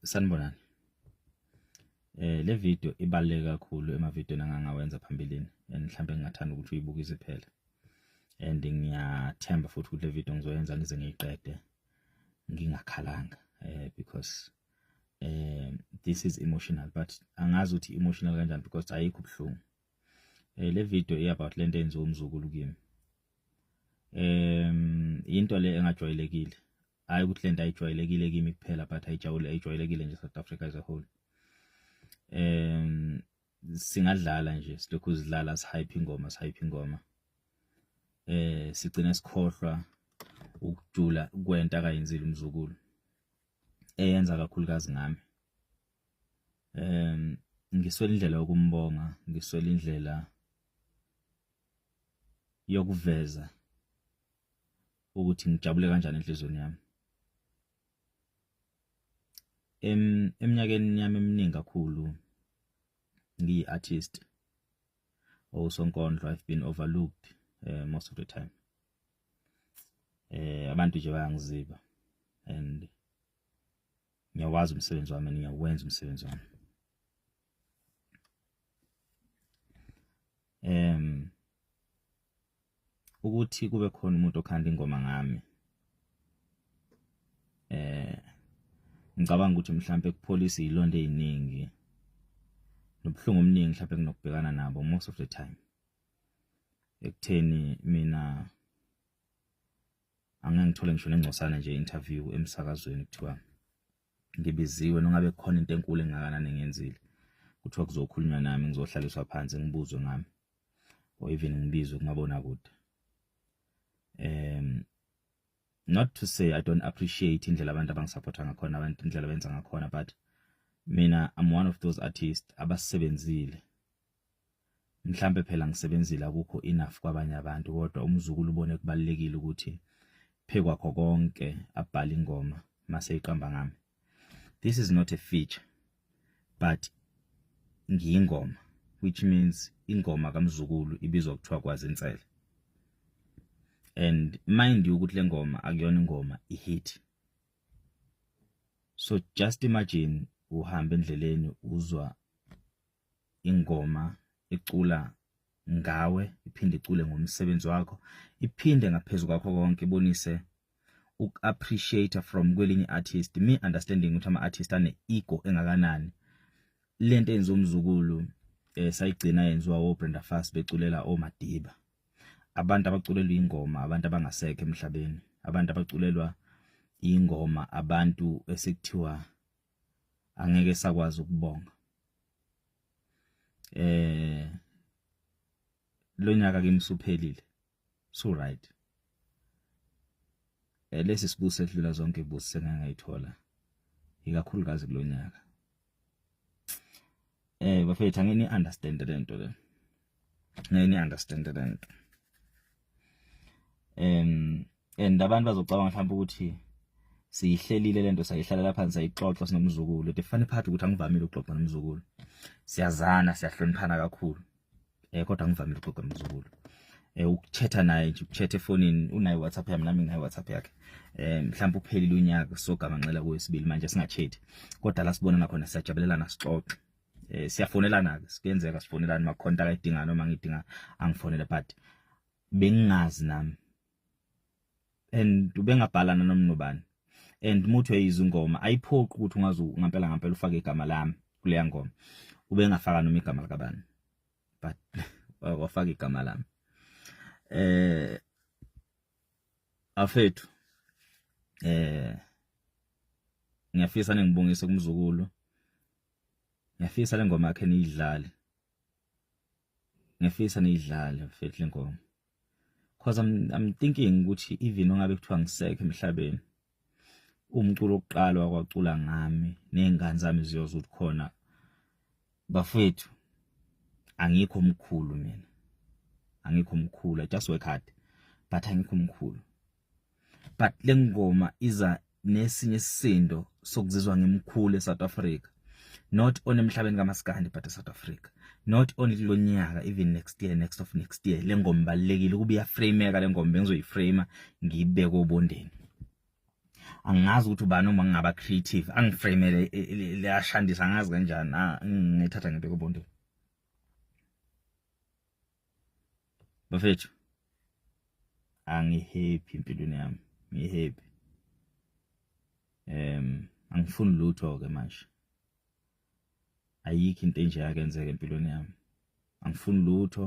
Sanibonani. Le video ibaluleke kakhulu emavideo engangawenza phambilini and mhlambe ngingathanda ukuthi uyibukise phela. And ngiyathemba futhi ukuthi le video ngizoyenza ngize ngiyiqede ngingakhalanga because this is emotional, but angazi ukuthi emotional kanjani because ayikho ubhlungu. Le video i about lento enziwa umzukulu kimi. Into le engajwayelekile. Hayi ukuthi lento ayijwayelekile kimi kuphela but ayijwayelekile nje South Africa as a whole. Singadlala nje silokhu sidlala sihype ingoma sigcina sikhohlwa ukujula kwenta akayenzile umzukulu eyenza kakhulukazi ngami. Ngiswela indlela yokumbonga, ngiswela indlela yokuveza ukuthi ngijabule kanjani enhlizweni yami. Eminyakeni yami eminingi kakhulu ngiyi-artist sonkondlo, I've been overlooked most of the time. Abantu nje bayangiziba and ngiyawazi umsebenzi wami, ngiyawenza umsebenzi wami. Ukuthi kube khona umuntu okhanda ingoma ngami, ngicabanga ukuthi mhlambe kupolice ilonde eziningi nobhlungu omningi mhlambe kunokubhekana nabo most of the time. Ekutheni mina angangithole ngisho nengcosana nje interview emsakazweni kuthiwa ngibiziwe nongabe khona into enkulu engakanani engenzile, kuthiwa kuzokhulunywa nami, ngizohlaliswa phansi ngibuzwe ngami, or even ngibizwe kungabona kude. Not to say I don't appreciate indlela abantu abangisupporta ngakhona, abantu indlela benza ngakhona, but mina I'm one of those artists abasebenzile. Mhlambe phela ngisebenzile akukho enough kwabanye abantu, kodwa umzukulu ubone kubalekile ukuthi phekwakho konke abhala ingoma mase iqamba ngami. This is not a feature, but ngiyingoma, which means ingoma kamzukulu ibizwa kuthiwa kwazi insele. And mind you ukuthi le ngoma akuyona ingoma ihit. So just imagine uhamba endleleni uzwa ingoma icula ngawe, iphinde icule ngomsebenzi wakho, iphinde ngaphezulu kwakho konke ibonise uku-appreciate from kwelinye artist. Me understanding ukuthi ama-artist ane ego engakanani. Lento enza umzukulu sayigcina yenziwa oBrenda Fassie beculela oMadiba. Abantu abaculelwa ingoma, abantu abangasekho emhlabeni, abantu abaculelwa ingoma, abantu esekuthiwa angeke sakwazi ukubonga. Lo nyaka kimi suphelile, so right. Lesi sibuso edlula zonke ibuso sengangayithola ikakhulukazi kulo nyaka. Bafethu angeni understand lento le. Ngeni understand lento. And abantu bazocabanga mhlawumbe ukuthi siyihlelile lento, sayihlalela phansi sayixoxa sinomzukulu. The funny part ukuthi angivamile ukuxoxa nomzukulu. Siyazana, siyahloniphana kakhulu. Kodwa angivamile ukuxoxa nomzukulu. Ukuthetha naye nje, ukuthetha efonini, unayo WhatsApp yami nami nginayo WhatsApp yakhe. Mhlawumbe uphelile unyaka sogama nxela kwesibili manje singachethi. Kodwa la sibonana khona siyajabulelana sixoxe. Siyafonelana ke, sikenzeka sifonelana makhonta akayidinga noma ngidinga angifonele, but bengingazi nami. And ubengabhalana nomnobani. And muthi uyizwa ingoma ayiphoqi ukuthi ungazi ngampela ufake igama lami kule ngoma. Ubengafaka noma igama lakabani. But wafaka igama lami. Afethu ngiyafisa ngibongise kumzukulu. Ngiyafisa le ngoma yakhe niyidlale. Ngiyafisa niyidlale afethu le ngoma. Because I'm thinking ukuthi even ongabe kuthiwa ngisekho emhlabeni, umculo oqala wakwacula ngami nezingane zami ziyozwa ukuthi khona bafethu angikho omkhulu mina. Angikho omkhulu, I just work hard, but angikho omkhulu. But le ngoma iza nesinye isisindo sokuzizwa ngimkhulu eSouth Africa. Not only emhlabeni kaMaskandi but eSouth Africa. Not only lo nyaka, even next year, next of next year. Le ngoma balekile kuba iya frame yaka le ngoma bengizoyiframe ngibeke obondeni. angazi ukuthi ubani uma ngingaba creative angiframele leyashandisa angazi kanjani ngithatha ngibeke ubondweni bafethu angihappy empilweni yami ngihappy angifuni lutho ke manje ayikho into enje yakenzeka empilweni yami angifuni lutho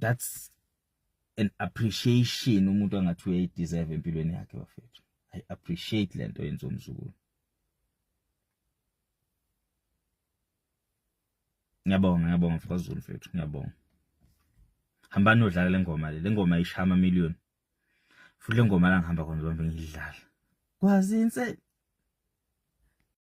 that's an appreciation umuntu angathi uyayideserve empilweni yakhe bafethu I appreciate lento yenza umzukulu ngiyabonga mfakazulu mfethu ngiyabonga hambani udlala le ngoma ishaya ama million futhi le ngoma la ngihamba khona zonke ngidlala kwazi inse